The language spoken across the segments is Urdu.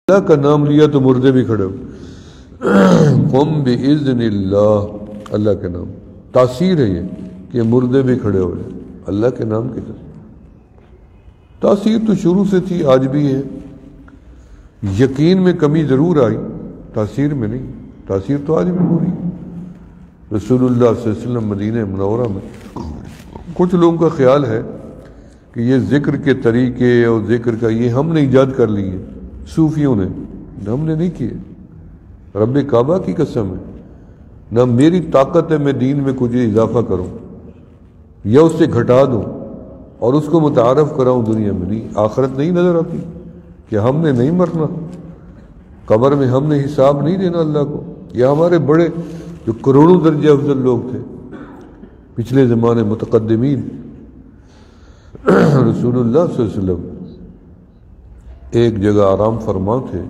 اللہ کا نام لیا تو مردے بھی کھڑے ہو. قم بِإِذْنِ اللہ، اللہ کے نام تاثیر ہے یہ کہ مردے بھی کھڑے ہو جائیں اللہ کے نام کی تاثیر تو شروع سے تھی، آج بھی ہے. یقین میں کمی ضرور آئی، تاثیر میں نہیں. تاثیر تو آج بھی پوری. رسول اللہ صلی اللہ علیہ وسلم مدینہ منورہ میں کچھ لوگوں کا خیال ہے کہ یہ ذکر کے طریقے اور ذکر کا یہ ہم نے ایجاد کر لیے، صوفیوں نے. ہم نے نہیں کیے. رب کعبہ کی قسم ہے، نہ میری طاقت ہے میں دین میں کچھ اضافہ کروں یا اس سے گھٹا دوں اور اس کو متعارف کراؤں دنیا میں. نہیں، آخرت نہیں نظر آتی کہ ہم نے نہیں مرنا، قبر میں ہم نے حساب نہیں دینا اللہ کو. یا ہمارے بڑے جو کروڑوں درجہ افضل لوگ تھے پچھلے زمانے متقدمین، رسول اللہ صلی اللہ علیہ وسلم ایک جگہ آرام فرما تھے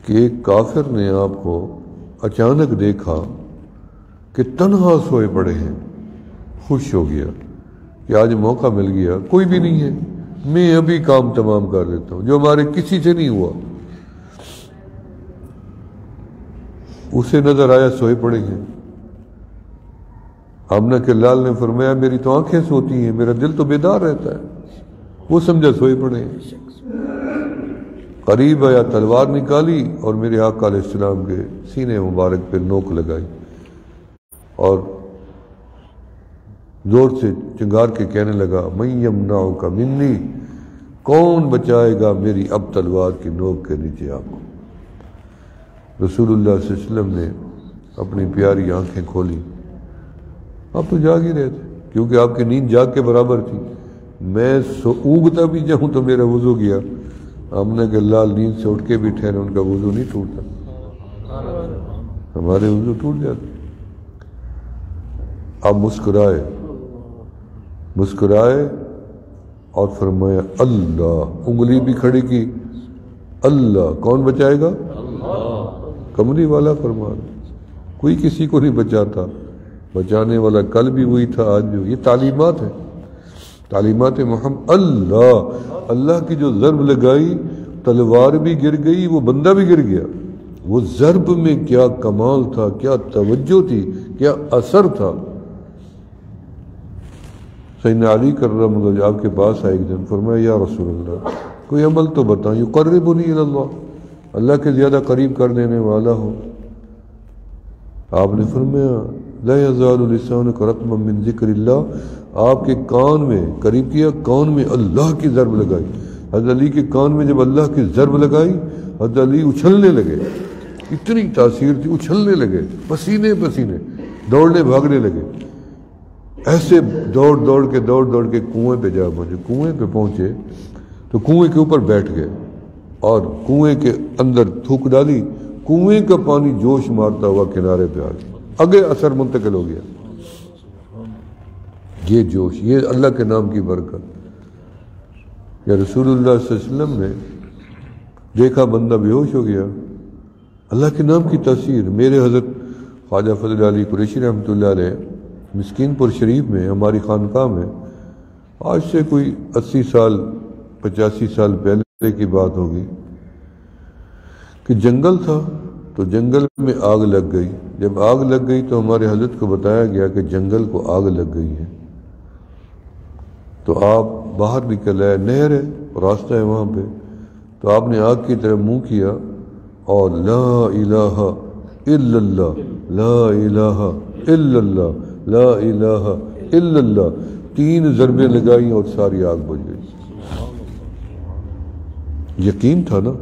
کہ ایک کافر نے آپ کو اچانک دیکھا کہ تنہا سوئے پڑے ہیں. خوش ہو گیا کہ آج موقع مل گیا، کوئی بھی نہیں ہے، میں ابھی کام تمام کر لیتا ہوں جو ہمارے کسی سے نہیں ہوا. اسے نظر آیا سوئے پڑے ہیں. آمنہ کے لال نے فرمایا میری تو آنکھیں سوتی ہیں، میرا دل تو بیدار رہتا ہے. وہ سمجھا سوئے پڑے ہیں. قریب آیا، تلوار نکالی اور میرے آقا علیہ السلام کے سینے مبارک پہ نوک لگائی اور زور سے چنگار کے کہنے لگا من یمنعک منی، کون بچائے گا میری اب تلوار کی نوک کے نیچے آپ کو. رسول اللہ صلی اللہ علیہ وسلم نے اپنی پیاری آنکھیں کھولی. آپ تو جاگ ہی رہے تھے کیونکہ آپ کی نیند جاگ کے برابر تھی. میں اونگتا بھی جاؤں تو میرا وضو گیا. آمنہ کے لال نیند سے اٹھ کے بھی ٹھہرے، ان کا وضو نہیں ٹوٹتا، ہمارے وضو ٹوٹ جاتے. آپ مسکرائے اور فرمایا اللہ. انگلی بھی کھڑی کی، اللہ کون بچائے گا؟ کمری والا فرمان. کوئی کسی کو نہیں بچاتا، بچانے والا کل بھی وہی تھا آج بھی. یہ تعلیمات ہیں، تعلیمات محمد. اللہ کی جو ضرب لگائی تلوار بھی گر گئی، وہ بندہ بھی گر گیا. وہ ضرب میں کیا کمال تھا، کیا توجہ تھی، کیا اثر تھا. سیدنا علی کرم اللہ وجہہ آپ کے پاس آئے ایک دن، فرمایا یا رسول اللہ کوئی عمل تو بتائیں یقربنی الی اللہ، اللہ کے زیادہ قریب کر دینے والا ہو. آپ نے فرمایا لا یزال لسانک رطبا من ذکر اللہ. آپ کے کان میں قریب کیا، کان میں اللہ کی ضرب لگائی. حضرت علی کے کان میں جب اللہ کی ضرب لگائی حضرت علی اچھلنے لگے. اتنی تاثیر تھی، اچھلنے لگے، پسینے پسینے، دوڑنے بھاگنے لگے. ایسے دوڑ کے کنویں پہ جا پہنچے. کنویں پہ پہنچے تو کنویں کے اوپر بیٹھ گئے اور کنویں کے اندر تھوک ڈالی. کنویں کا پانی جوش مارتا ہوا کنارے پہ آ گیا، آگے اثر منتقل ہو گیا. یہ جوش، یہ اللہ کے نام کی برکت. یا رسول اللہ صلی اللہ علیہ وسلم نے دیکھا بندہ بے ہوش ہو گیا، اللہ کے نام کی تاثیر. میرے حضرت خواجہ فضل علی قریشی رحمۃ اللہ علیہ مسکین پور شریف میں ہماری خانقاہ میں آج سے کوئی 80 سال 85 سال پہلے کی بات ہوگی کہ جنگل تھا تو جنگل میں آگ لگ گئی. جب آگ لگ گئی تو ہمارے حضرت کو بتایا گیا کہ جنگل کو آگ لگ گئی ہے. تو آپ باہر نکل آئے، نہر ہے راستہ ہے وہاں پہ، تو آپ نے آگ کی طرف منہ کیا اور لا الہ الا اللہ، لا الہ الا اللہ، لا الہ الا اللہ 3 ضربیں لگائیں اور ساری آگ بجھ گئی. یقین تھا نا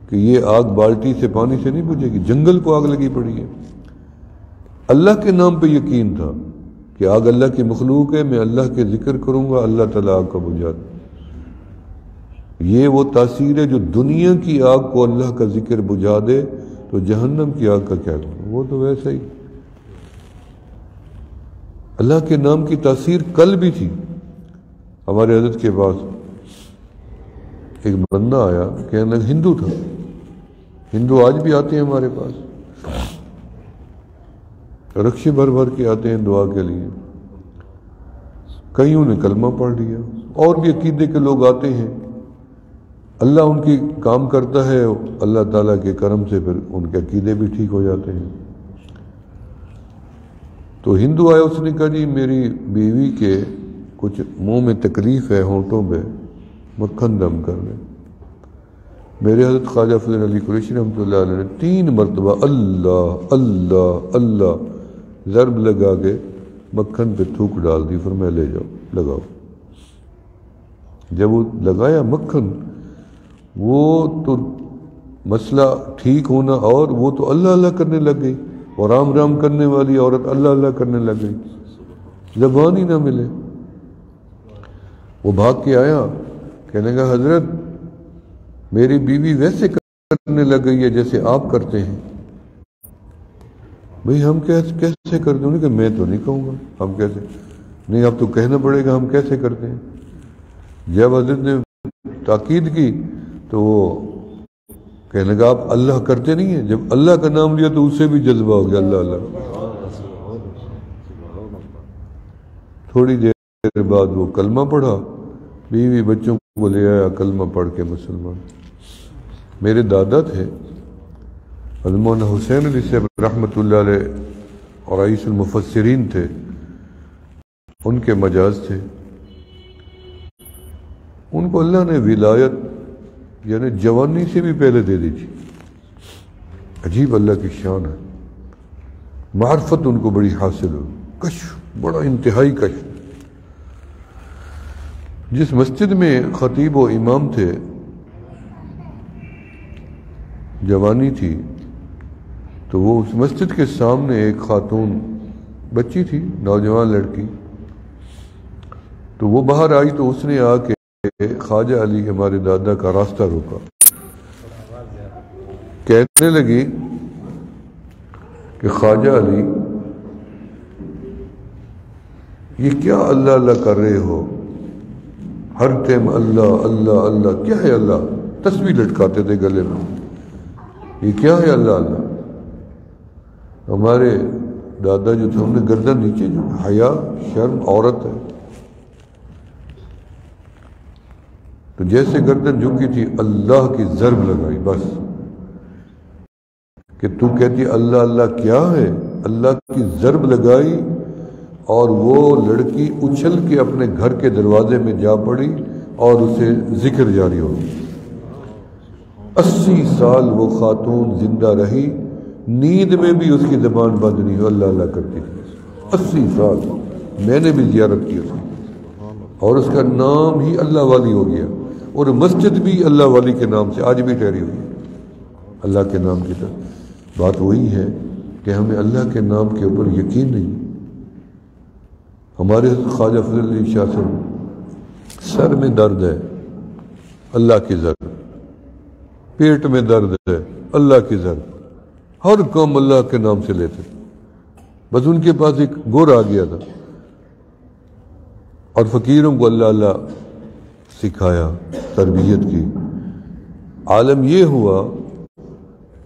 کہ یہ آگ بالٹی سے پانی سے نہیں بجھے گی، جنگل کو آگ لگی پڑی ہے. اللہ کے نام پہ یقین تھا کہ آگ اللہ کی مخلوق ہے، میں اللہ کے ذکر کروں گا، اللہ تعالیٰ آگ کا بجھا دے. یہ وہ تاثیر ہے جو دنیا کی آگ کو اللہ کا ذکر بجھا دے تو جہنم کی آگ کا کیا کروں. وہ تو ویسا ہی اللہ کے نام کی تاثیر کل بھی تھی. ہمارے حضرت کے پاس ایک بندہ آیا، کہنے لگا ہندو تھا. ہندو آج بھی آتے ہیں ہمارے پاس، رکشے بھر بھر کے آتے ہیں دعا کے لیے. کئیوں نے کلمہ پڑھ لیا، اور بھی عقیدے کے لوگ آتے ہیں. اللہ ان کی کام کرتا ہے، اللہ تعالیٰ کے کرم سے پھر ان کے عقیدے بھی ٹھیک ہو جاتے ہیں۔ تو ہندو آیا، اس نے کہا جی میری بیوی کے کچھ منہ میں تکلیف ہے، ہونٹوں پہ، مکھن دم کر لیں۔ میرے حضرت خواجہ فضل علی قریشی رحمۃ اللہ علیہ نے 3 مرتبہ اللہ اللہ اللہ ضرب لگا کے مکھن پہ تھوک ڈال دی، فرمایا لے جاؤ لگاؤ۔ جب وہ لگایا مکھن، وہ تو مسئلہ ٹھیک ہونا، اور وہ تو اللہ اللہ کرنے لگ گئی، اور رام رام کرنے والی عورت اللہ اللہ کرنے لگ گئی، زبان ہی نہ ملے۔ وہ بھاگ کے آیا، کہنے لگا حضرت میری بیوی ویسے کرنے لگ گئی ہے جیسے آپ کرتے ہیں۔ بھئی ہم کیسے کرتے ہیں؟ کہ میں تو نہیں کہوں گا ہم کیسے، نہیں اب تو کہنا پڑے گا ہم کیسے کرتے ہیں۔ جب حضرت نے تاکید کی تو وہ کہنے لگا آپ اللہ کرتے نہیں ہیں؟ جب اللہ کا نام لیا تو اس سے بھی جذبہ ہو گیا، اللہ اللہ۔ تھوڑی دیر بعد وہ کلمہ پڑھا، بیوی بچوں کو لے آیا، کلمہ پڑھ کے مسلمان۔ میرے دادا تھے حضرت مولانا حسین علی صاحب رحمۃ اللہ علیہ، اور رئیس المفسرین تھے، ان کے مجاز تھے۔ ان کو اللہ نے ولایت یعنی جوانی سے بھی پہلے دے دی تھی۔ عجیب اللہ کی شان ہے، معرفت ان کو بڑی حاصل ہو، کشف بڑا انتہائی کشف۔ جس مسجد میں خطیب و امام تھے، جوانی تھی، تو وہ اس مسجد کے سامنے ایک خاتون بچی تھی، نوجوان لڑکی، تو وہ باہر آئی تو اس نے آ کے خواجہ علی ہمارے دادا کا راستہ روکا، کہنے لگی کہ خواجہ علی یہ کیا اللہ اللہ کر رہے ہو، ہر ٹائم اللہ اللہ اللہ، کیا ہے اللہ؟ تسبیح لٹکاتے تھے گلے میں، یہ کیا ہے اللہ اللہ؟ ہمارے دادا جو تھے ہم نے گردن نیچے، جو حیا شرم عورت ہے، تو جیسے گردن جھکی تھی اللہ کی ضرب لگائی، بس کہ تو کہتی اللہ اللہ کیا ہے، اللہ کی ضرب لگائی، اور وہ لڑکی اچھل کے اپنے گھر کے دروازے میں جا پڑی اور اسے ذکر جاری ہو گئی۔ 80 سال وہ خاتون زندہ رہی، نیند میں بھی اس کی زبان بند نہیں ہو، اللہ اللہ کرتی تھی 80 سال۔ میں نے بھی زیارت کی اس کی، اور اس کا نام ہی اللہ والی ہو گیا، اور مسجد بھی اللہ والی کے نام سے آج بھی ٹھہری ہوئی ہے، اللہ کے نام کی طرف۔ بات وہی ہے کہ ہمیں اللہ کے نام کے اوپر یقین نہیں۔ ہمارے خواجہ فضل علی شاہ صاحب، سر میں درد ہے اللہ کی ضرب، پیٹ میں درد ہے اللہ کی ضرب، ہر کام اللہ کے نام سے لیتے، بس ان کے پاس ایک گر آ گیا تھا، اور فقیروں کو اللہ اللہ سکھایا، تربیت کی۔ عالم یہ ہوا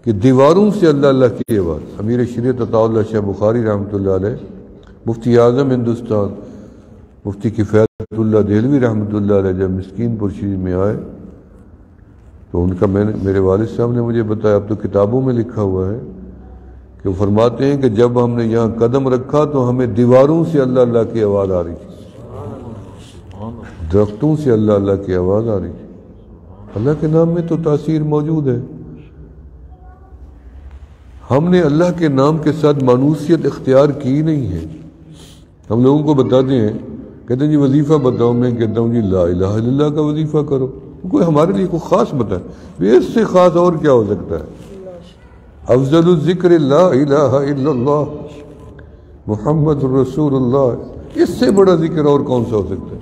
کہ دیواروں سے اللہ اللہ کی آواز۔ امیر شریعت عطا اللہ شاہ بخاری رحمۃ اللہ علیہ، مفتی اعظم ہندوستان مفتی کفایت اللہ دہلوی رحمۃ اللہ علیہ، جب مسکین پور شریف میں آئے تو ان کا میرے والد صاحب نے مجھے بتایا، اب تو کتابوں میں لکھا ہوا ہے کہ وہ فرماتے ہیں کہ جب ہم نے یہاں قدم رکھا تو ہمیں دیواروں سے اللہ اللہ کی آواز آ رہی تھی، درختوں سے اللہ اللہ کی آواز آ رہی تھی۔ اللہ کے نام میں تو تاثیر موجود ہے۔ ہم نے اللہ کے نام کے ساتھ مانوسیت اختیار کی نہیں ہے۔ ہم لوگوں کو بتاتے ہیں، کہتے ہیں جی وظیفہ بتاؤ، میں کہتا ہوں جی لا الہ الا اللہ کا وظیفہ کرو، کوئی ہمارے لیے کوئی خاص بتائے، اس سے خاص اور کیا ہو سکتا ہے؟ افضل الذکر لا الہ الا اللہ محمد رسول اللہ، اس سے بڑا ذکر اور کون سا ہو سکتا ہے؟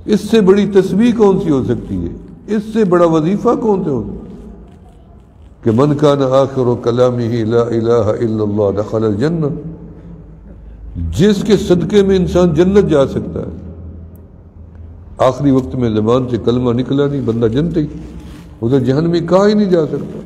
اس سے بڑی تسبیح کون سی ہو سکتی ہے؟ اس سے بڑا وظیفہ کون سے ہو سکتا ہے؟ کہ من کان آخر کلامہ لا الہ الا اللہ دخل الجنہ، جس کے صدقے میں انسان جنت جا سکتا ہے۔ آخری وقت میں زبان سے کلمہ نکلا نہیں، بندہ جنت ہی، ادھر جہنمی کہا ہی نہیں جا سکتا۔